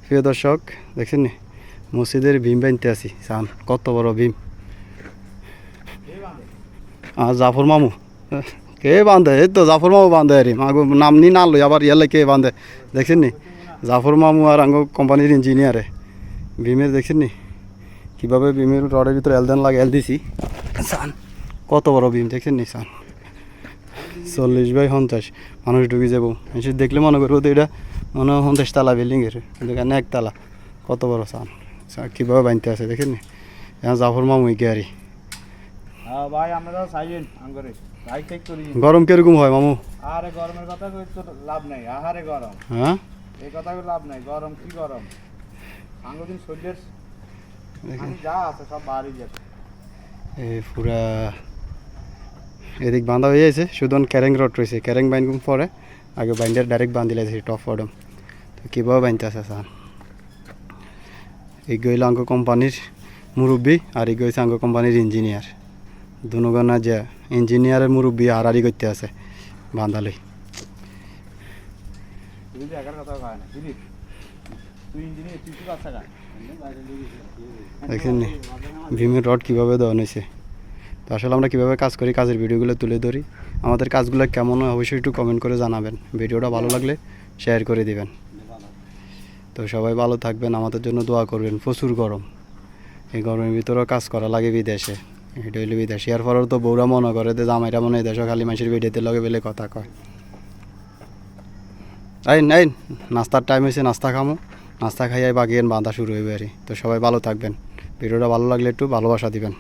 প্রিয় দর্শক দেখছেন নি মসজিদের ভীম বানতে আছি সান কত বড় ভীম আর জাফর মামু কে বাঁধে এই তো জাফর মামু বাঁধে আর মাগো নাম নি না লই আবার ইয়ালে কে বাঁধে দেখছেন নি জাফর মামু আর আঙ্গ কোম্পানির ইঞ্জিনিয়ারে ভীমের দেখছেন নি কীভাবে ভীমের রডের ভিতরে এলদেন লাগে এল দিছি সান কত বড় ভীম দেখছেন নি সান 40x50 মানুষ ঢুকে যাবো মানুষ দেখলে মনে করবো তো এটা মনে হয় 50 তালা বিল্ডিংয়ের কিন্তু এখানে একতলা কত বড় সান কীভাবে বানতে আছে দেখেন নি এখন জাফর মামু গিয়ারি ভাই আমরা সাইলেন আঙ্গরে ভাই চেক করি গরম কিরকম হয় মামু আরে গরমের কথা কই তো লাভ নাই আহারে গরম হ্যাঁ এই কথা কই লাভ নাই গরম কি গরম আঙ্গদিন শরীরের আমি যা আছে সব বাড়ি যাচ্ছে এই পুরা এদিক বাঁধা হয়ে যাচ্ছে শুধু ক্যারেং রড রয়েছে ক্যারেং বাইন পরে আগে বাইন্ডার ডাইরেক্ট বাঁধি লাগছে টপ ফডম তো কীভাবে বানতে আছে সান এই গইল আঙ্গ কোম্পানির মুরব্বী আর এই গইছে আঙ্গ কোম্পানির ইঞ্জিনিয়ার দুনুগনা যে ইঞ্জিনিয়ারের মুরব্বী হারারি করতে আছে বাঁধালই তুই যে একার কথা কয় না বুঝলি তুই ইঞ্জিনিয়ার তুই কি কথা কয় দেখেন নি ভীমের রড কীভাবে দেওয়া হয়েছে তো আসলে আমরা কীভাবে কাজ করি কাজের ভিডিওগুলো তুলে ধরি আমাদের কাজগুলো কেমন হয় অবশ্যই একটু কমেন্ট করে জানাবেন ভিডিওটা ভালো লাগলে শেয়ার করে দিবেন তো সবাই ভালো থাকবেন আমাদের জন্য দোয়া করবেন প্রচুর গরম এই গরমের ভিতরেও কাজ করা লাগে বিদেশে এটা হইলে বিদেশে আর পরেও তো বউরা মনে করে যে জামাইটা মনে হয় দেশও খালি মাসের ভিডিওতে লগে বেলে কথা কয় আইন আইন নাস্তার টাইম হয়েছে নাস্তা খামো নাস্তা খাইয়াই বাগিয়ে বাঁধা শুরু হইবে আর তো সবাই ভালো থাকবেন ভিডিওটা ভালো লাগলে একটু ভালোবাসা দিবেন